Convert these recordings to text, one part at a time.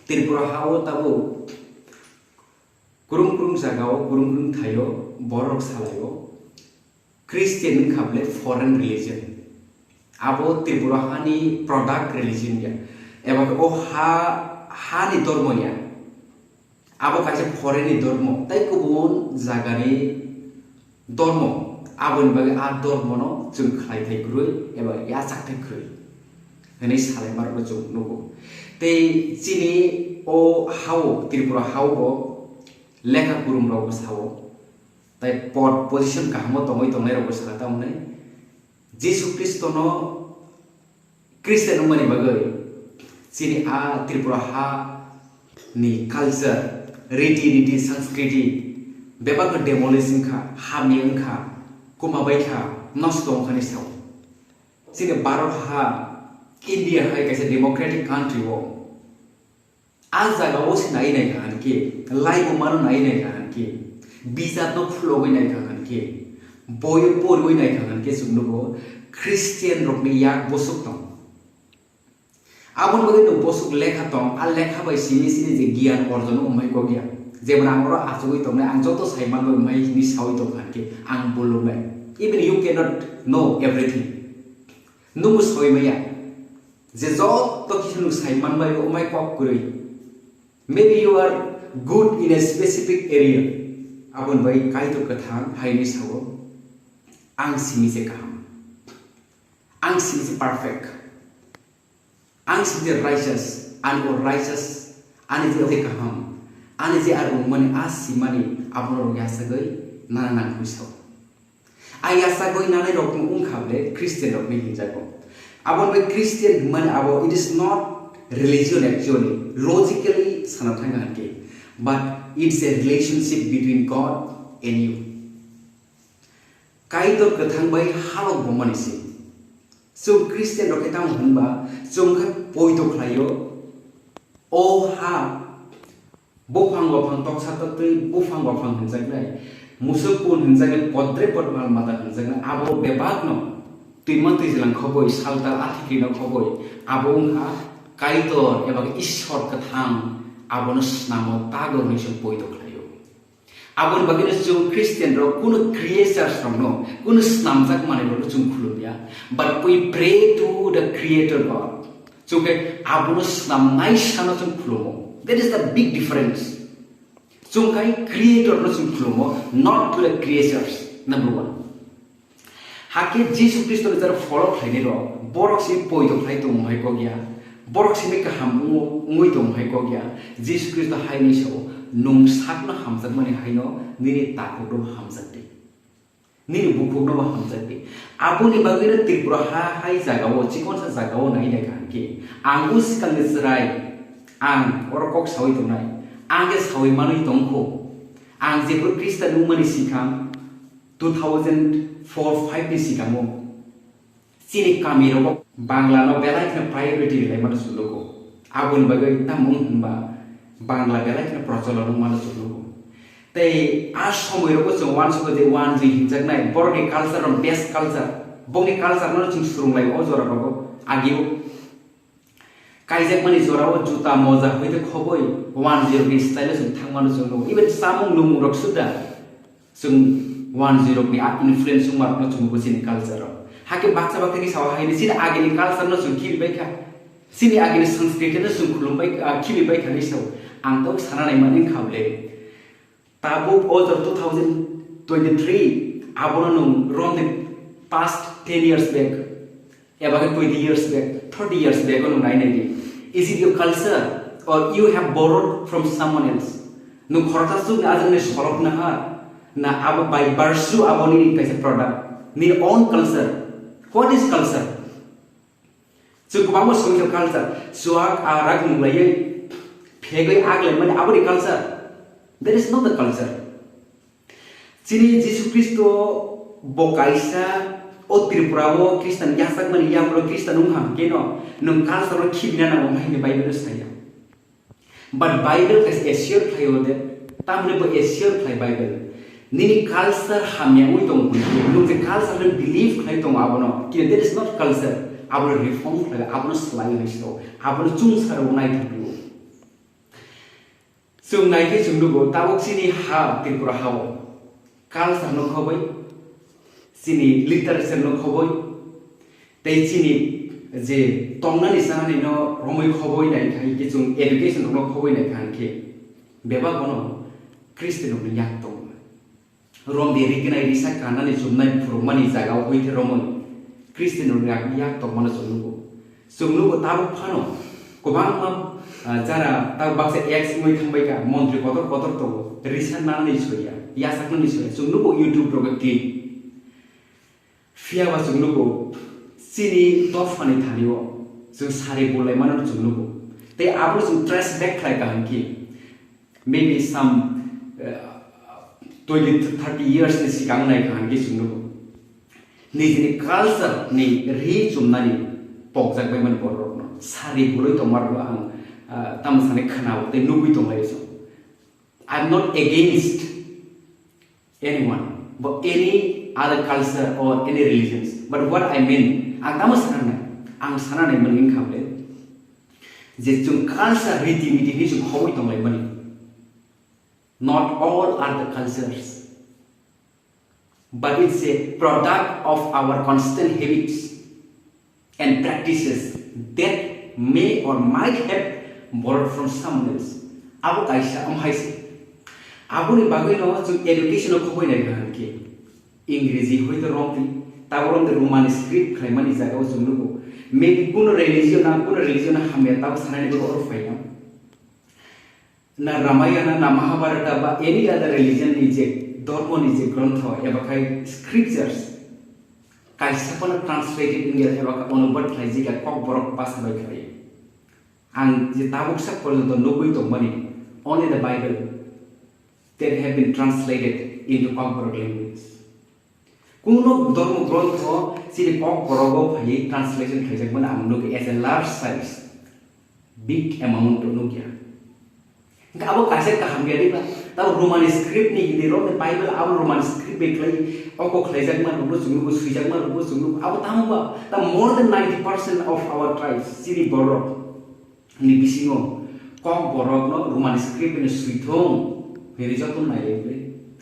Tripura hao tabo kurung jagao thayo borok salayo Christian khable foreign religion abo Tripura hani product religion ya eba o ha ni dormo ya abo kaise foreign ni dormo tai kubun jagani dormo abo ni bagi a dormo no jung khlai thai grui eba ya sak thai grui hene salai mar bo jung nugo tei chini o hao Tripura hao bo lekha kurum rok sawo tai pod position kahmo tongai rok sakata unai Jesu Kristo no Kristen umani bagai chini a Tripura ha ni culture riti sanskriti beba ko demolition kha haming kha kumabai kha nostong khani saw chini Bharat ha India hai kaise democratic country wo आज जगह वो से नहीं खान के लाइव मानो नहीं खान के बीजा तो फ्लो भी नहीं खान के बोय पोर भी नहीं खान के सुनने को क्रिश्चियन रोक में याक बोसुक तो अब उन बगे तो बोसुक लेखा तो आ लेखा भाई सिनी जे ज्ञान अर्जन उम्मीद को गया जेब आंगरो आसुगई तो मैं आंजो तो साइमान में मैं नि सावी तो खान के आंग बोलो मैं even you cannot know everything नुम सावी में या जे जो तो किसी नुम साइमान में उम्मीद को करी maybe you are good in a specific area abon bai Kaitor kathang haini sawo ang simi se kaham ang simi se perfect ang simi righteous and or righteous ani je kaham ani je ar umani asimani abon ro ya sagai nana kuisaw ai ya sagai nana rok ung khable Christian rok ni jago abon bai Christian man abo it is not religion actually logically but it's a relationship between God and you. Kaitor kathang bai halok bomani si. So Christian roketang hunba sung khat poito khlayo o ha bofang tok satatui bofang hunjagnai musupun hunjagnai podre podmal mata hunjagnai abo bebagno tuimantui jilang khoboi saltal athikino khoboi abo ungha Kaitor eba ishor kathang abon snamo tago ni sung poito khlayo abon bagina sung Christian ro kuno creators from no kuno snamjak mane ro sung khulumya but we pray to the creator God so ke abon snam nai sana sung khulumo that is the big difference sung kai creator no sung khulumo not to the creators number 1 hake Jesus Christ ro follow khlaini ro borok si poito khlai to mai ko gya borok simi ka hamu ngui dong hai ko gya Jesus Christ hai ni so nung sak na hamjak mani hai no nini takuk do hamjak de nini bukuk do hamjak de abuni bagina Tripura ha hai jaga wo chikon sa jaga wo nai nai kan ke angus kan nisrai ang orokok sawi to nai ange sawi mani tong ko ang je pro Christian umani sikam 2004-5 ni sikamo sini kami ro Bangla no belai kena priority lai mana suluko abun bagai tamung hamba Bangla belai kena procolon mana suluko tei as somoi ro ko wan so de wan ji hinjak nai borni culture on best culture bongni culture no chung surung lai o jora ro agiu kaijak mani jora o juta moja hoite khoboi wan ji ro style sung thang mana suluko even samung lumung rok suda sung wan ji ro ni influence sung mar no chung ko sin culture hake baksa ki sawa haini sini agini culture no sung khili bai kha sini agini sanskrit no sung khulum bai khili bai khani so ang to sana nai manin khable tabu over 2023 abono nung from the past 10 years back about 20 years back 30 years back on nai nai is it your culture or you have borrowed from someone else nu khorta su na ajane sorok na ha na abo by barsu aboni kaise product ni own culture. What is culture? So kubamo social culture. Suak arak mulai pegai agle mana apa di culture? That is not the culture. Sini Jesus Kristo bokaisa o Tripura wo Kristen yasak mani yang lo Kristen ungham keno nung culture lo khibina na umai ni Bible saya. But Bible is assure playo de tamne bo assure play Bible. Nini culture hamya ui tong nung the culture and belief khai tong abono ki that is not culture abono reform khai abono slai histo abono chung sar unai thabu जों नायखे जों नुगो ताबक सिनि हा त्रिपुरा हाव कालचार न खबै सिनि लिटारेचार न खबै तै सिनि जे तंनानि सानानि न रमै खबै नाय खाय कि जों एडुकेशन न खबै नाय खानखे बेबा गनो क्रिस्टियान न याक दं रम देरि गनाय रिसा कानानि जुमनाय फुरमानि जागाव होइथे रमन क्रिस्टियान न याक दं माने जों नुगो ताबक फानो गोबां मा जारा ता बाक्से एक्स मै थांबाय का मन्त्रि कतर तो रिसा नानि सया या साकनि सया जों नुगो YouTube रो क्लिप फियाबा जों नुगो सिनि दफानि थानियो जों सारे बोलाय मानो जों नुगो ते आबो जों ट्रेस बैक खाय काहनकि maybe some 20-30 years ni sigang nai kahanki जों नुगो निजिनि कालचार नि रि जुमनानि पकजाक बायमोन बर'नो सारि बोलै दमारलो आं तामसाने खानाव ते नुगै दंलायसो I'm not against anyone but any other culture or any religions but what I mean ang आं सानानै मोन खाबले जे जों कालचार रीति नीति नि जों खबै दंलायमोन not all are the cultures but it's a product of our constant habits and practices that may or might have borrowed from someone else. Abu kaisa amhaise. Abu ni bagay no जो education को कोई नहीं कहन के इंग्लिशी होई तो रोंगी तावरों ते रोमान स्क्रिप्ट खाइमानी जागाव जो नुगो maybe कुन religion हमें ताव सानाने को और फाइना ना रामायण ना महाभारत बा any other religion नि जे धर्म नि जे ग्रंथ एबा खाय scriptures काइसा पण translated India एबा अनुवाद खायजि का कक बरक पास बाय खाय आं जे ताबुक sak पर्यन्त नुगै दंमानि only the Bible that have been translated into Kok language कुनो धर्म ग्रंथ सिरि कक बरगो फाय translation खायजाकमोन आं नुगै as a large size big amount नुगिया Abo kaset ka hambiari ba tahu roman script ni di rom Bible abo roman script beklai oko khlaijak man rubo sunggu suijak man rubo sunggu abo tamu ba ta more than 90% of our tribes siri borok ni bisingo kok borok no roman script ni suithong heri jotun nai le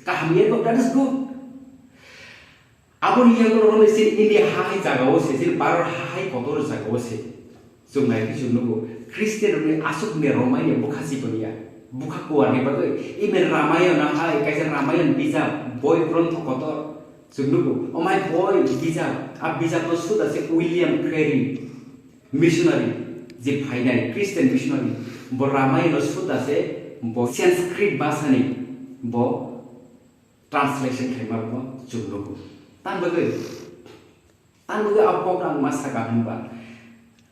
ka hambiari ba that is good abo ni yang rom siri India hai jagao se siri baror hai kotor jagao se jung nai ki jungno Christian ni asuk ni romai ni bukhasi konia buka kuar ni bagai ime Ramayana hai kaisa Ramayana bija boy ग्रंथ kotor sungnugo oh my boy bija ab bija to suda se William Carey missionary je phainai Christian missionary bo Ramayana suda se bo Sanskrit basani bo translation khaimar bo sungnugo tan bagai ab program masaka hanba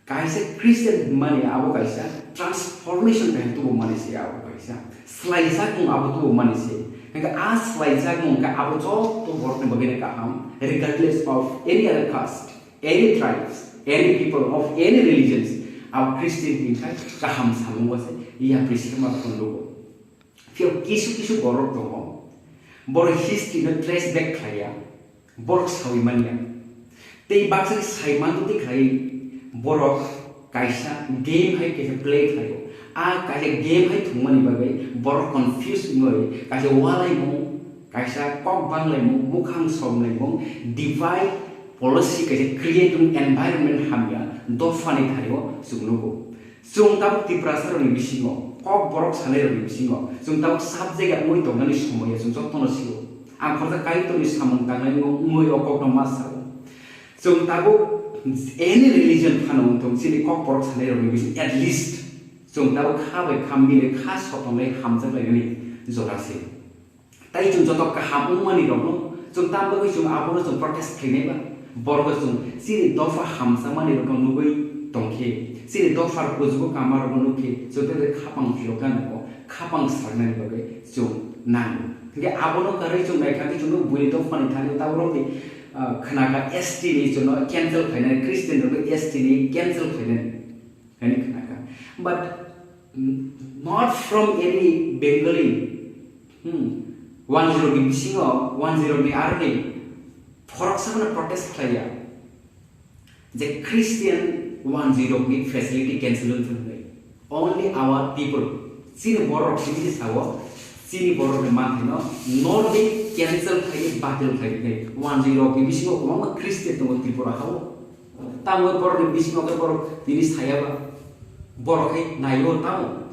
kaisa Christian mani abo kaisa transformation kan tu mani se abo kaisa slaisa kung abo tu mani se hingga as slaisa kung ka abo jok tu work ni bagene ka ham regardless of any other caste any tribes any people of any religions abo Christian tingkai ka ham samu wase ia prisma kon logo fio kisu borok dong bor history na trace back khaya borok sawi mania tei baksa saiman tu dikhai borok kaisa game hai ke play thayo a kaisa game hai thumani bagai borok confuse ngoi kaisa walai mo kaisa kok banglai mo mukhang somlai mo divide policy kaisa creating environment hamya dofani thayo sugnugo sungtab tiprasar ni bisingo kok borok sanai ri bisingo sungtab subject a moi tongnani somoya sung jottono sigo ang khorta Kaitor ni samung tangai moi okok no masa sungtabo any religion phanon tong sini kok porok sanai ri bis at least sung tabo khabai khambile kha sotonai hamjak laini jorase tai chung jotok ka hamung mani rokno chung tambo gi chung abono chung protest khinai ba borgo chung sini dofa hamsa mani rokno nugoi tongkhe sini dofar kuchugo kamar rokno nukhe jote khapang philokan ko khapang sarnai bagai chung nang ge abono karai chung naikha ki chung buli dofa ni thani tabo ro khanaga ST ni jono cancel khaina Christian ro ST ni cancel khaina hani khanaga but not from any Bengali 10 ni bisingo 10 ni arni phorok sakna protest khaya je Christian 10 ni facility cancel only our people sini borok sini sawo sini borok ni mati no Nordic cancel khai battle khai 10 ki bisingo ko Christian to Tripura hawo tamu borok ni bisingo ke borok ini saya ba borok khai nayo tamu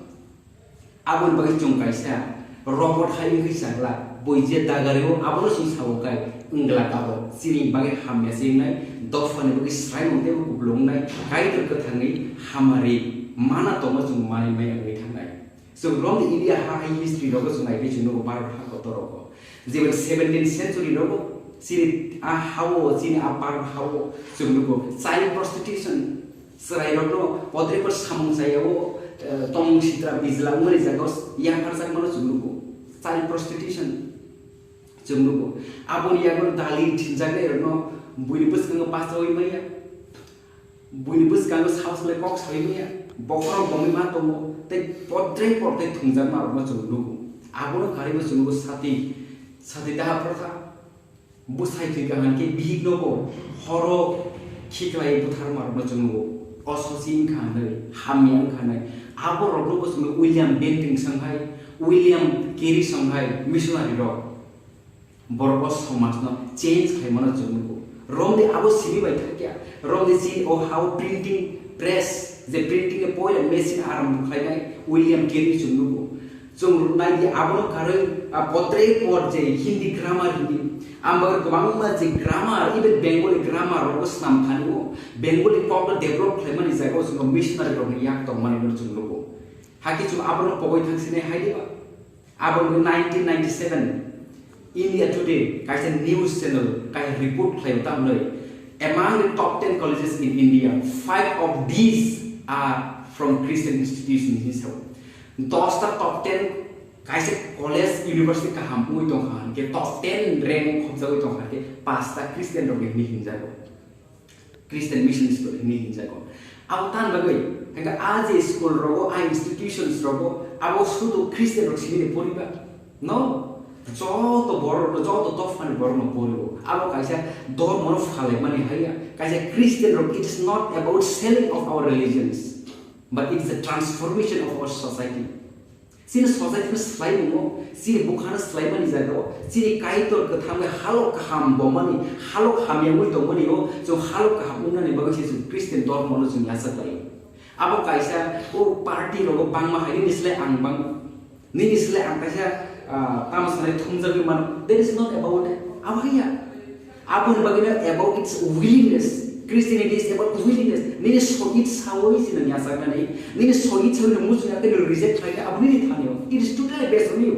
abun bagi chung kaisa robot hai ngi sangla boije dagareo abun sing sawo kai ngla kawo sini bagi hamya sing nai dofane bagi srai mongte ko blong nai Kaitor ke thangi hamari mana to ma chung mai mai ngi thangai so from the India high history rogo sungai ke chuno bar ha ko toroko jeban 17th century rogo sini a hawo sini a par hawo chuno ko child prostitution serai rogo podre par samung sayo tong sitra bizlang mari jagos yang harsak mano chuno ko child prostitution chuno ko abon yagon dalin tinjaga rono buini bus kang pas hoi maya buini bus kang house le box hoi maya bokro bomi ma tomo te podre porte thungjang ma ma chunglu abono karibo chunglu sati daha protha busai thik kan ke bihigno ko horo khiklai buthar ma ma chunglu ososin khanai hamyang khanai abo roglo ko chunglu William Benting sanghai William Carey sanghai missionary ro borbo samaj no change khai mana chunglu rom de abo simi bai thakya rom de see oh how printing press the printing a poil machine aram khai William Carey chunglu chung nai di abono kare potre por je Hindi grammar Hindi ambar gobang ma je grammar even Bengali grammar ro snam khanu Bengali pop develop khai mani jago chung missionary ro yak tong mani ro chunglu haki chung abono pogoi thangsine haideba abono 1997 India Today kaisa news channel kai report khai tam noi among the top 10 colleges in India 5 of these are from Christian institutions hisab 10 ta top 10 kaise college university ka ham ui tong han ke top 10 rank khobjau tong han ke 5 ta Christian rog ni hinjago Christian mission school ni hinjago autan bagai ka aje school rogo a institutions rogo abo sudo Christian rog sini poriba no joto bor joto Dopharokno bor no poribo abo kaisa dor mono phale mani haya kaisa Christian rog it is not about selling of our religions but it's a transformation of our society. Sini society में slide mo, sini bukan slide mani jago, sini Kaitor ketham ke halok ham bomani, halok ham yang itu mani ho, so halok ham una ne bagai sih Kristen dor mono sini asa lagi. Apa kaisa, oh party rogo bang mah ini nisle ang bang, ni nisle ang kaisa tamas nai thumjagi man. That is not about apa ya? Apa yang bagian about its willingness. Christianity is about willingness. Nini soit sawoi sih nanya saya nai. Nini soit sawoi musuh yang kena reject lagi. Abu nini thanya. It is totally based on you.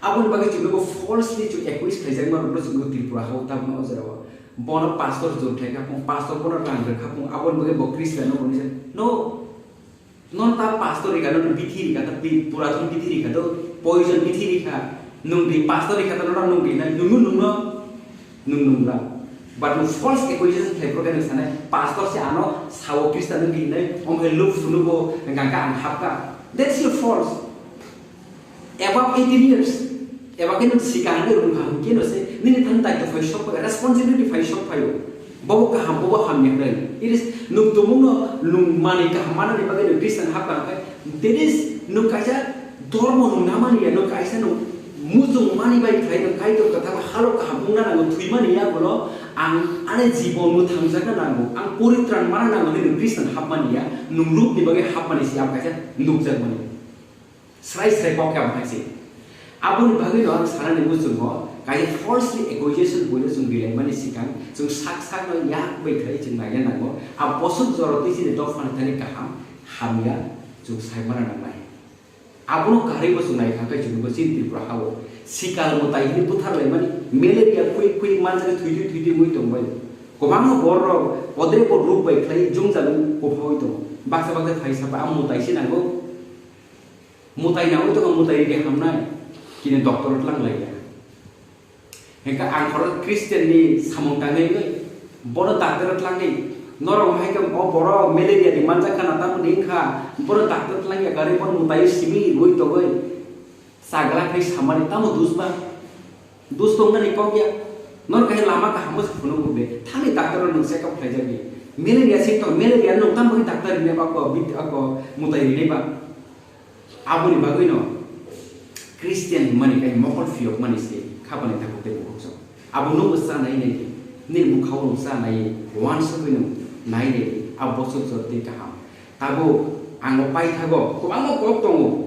Abu bagai juga falsely to accuse kerja mana terus juga Tripura hau tak mau jerawa. Bono pastor jom thai kapung pastor bono rangger kapung. Abu bagai bok Kristen no bono no. Non ta pastor ika non bithi ika tapi puratun bithi ika to poison bithi ika. Nung di pastor ika to orang nung di na nung lah. But no false accusation play program sana pastor si ano sawo Kristen ngi nai ong look sunugo ngangka ang hapka that's your false above 18 years above kenu sikang ne rum hang kenu se nini than tai to shop responsibility fai shop phayo bobo ka ham yang dai it is nung tumung nung mani ka mana ni bagai Kristen hapka kai there is nung kaisa dormo nung namani ya nung kaisa nung muzung mani bai khai nung kai to katha halo ka hamuna nang thui mani ya bolo ang ane jibon mu thamjaka nango ang puritran mana nango ni Kristen hapmani ya nung loop ni bagai hapmani siap kaisa nukjak mani srai kok kam kaisi abun bagai no sana ni muzung mo kai falsely accusation boile sung bilai mani sikang sung sak no yak bai khai chung na ya nango a posuk joroti si Dopharokno thani kaham hamya chung sai mana nangai abun kari bo sung nai khakai chung bo sin Tripura hawo sikal mo tai ni puthar lai mani malaria kui manjari thui mui tong bai komang bor podre por rup bai khai jung jalu ko phoi to baksa thai sapa am mutai sinango mutai na to mutai ke hamnai kini doktor lang lai ya heka angkor Kristen ni samong tangai ngai bono doctor lang ni norong hai kam o boro malaria di manja kana ta mun kha bono doctor lang ya gari pon mutai simi roi to bai sagala kai samani tamu dus tong na ni kok ya nor kai lama ka hamus phunu gube thani doctor nung se kam khai jagi malaria sik to malaria nung tam bagi doctor ne ba ko bit ako mutai ni ba aboni bagui no Christian mani kai mokol fiok mani se khabane ta kote bukso abu no usa nai nei ni bukhau no sa nai once ko no nai nei abo so so te ka tago ango pai thago ko ango ko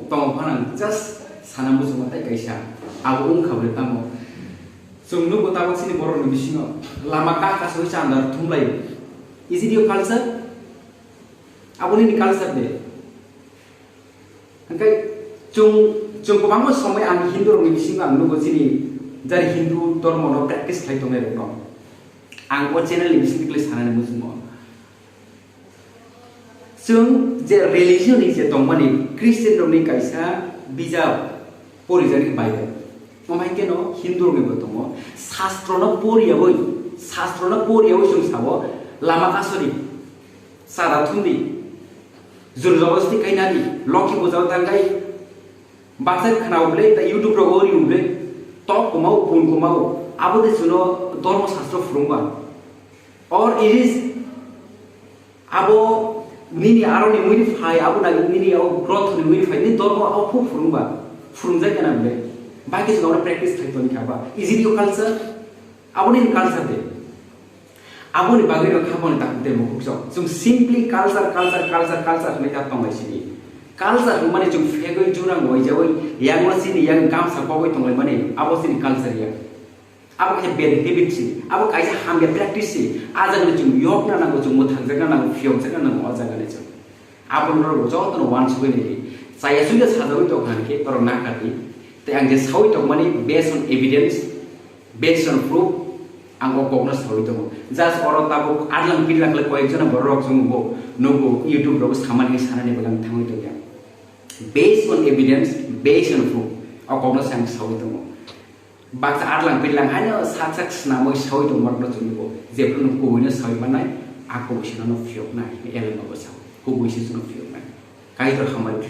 tong phanang just sanam bu sumatai kaisa abu khabre tamo sungnu ko tago sini boro no bisingo lama ka so chandar thumlai is it your culture abuni ni culture de angkai chung ko bangmo somai ang Hindu ro ni bisingo ang no sini jari Hindu dharma no practice khai tong ero no ang ko channel ni bising kle sanane musumo sung je religion ni je tongmani Christian ro ni kaisa bija porijari Bible nomai ke no Hindu ro ni botomo shastro no poriyaboi sung sabo lama kasori sara thundi jurjobasti kainani loki bujau tangai baksa khanau ble ta YouTube ro ori ble top komau pun komau abode suno dharma shastra frungba or it is abo nini aro ni muri phai abo na nini au growth ni muri phai ni dharma au phu frungba frungja kana ble baki suno practice thai toni khaba is it your culture abo ni culture de abo ni bagi ro khabon ta te mo khukso sum simply culture me ta tong sini culture mane jung fegoi jurang hoi jawai yang sini yang kam sa pawai tong mane abo sini culture ya abo ka bad habit si abo kaisa hamge practice si aja ne jung yok na nango jung muthang jaga nango fiong jaga nango aja gane jung abo ro jo to no wan sui ne saya sudah sadoi to kan ke tor na kati te ang je sawi to mane based on evidence based on proof ang okogna sawi to just oro tabo adlang pilak le koek jona borok jung bo nogo YouTube ro samani sanane balang thangi to ya based on evidence based on proof okogna sang sawi to baksa adlang pilang hanya saksak snamo sawi to marno junibo jepro no kubui no sawi banai ako bisina no fiok na ele no basa kubui si no fiok na kaitor hamari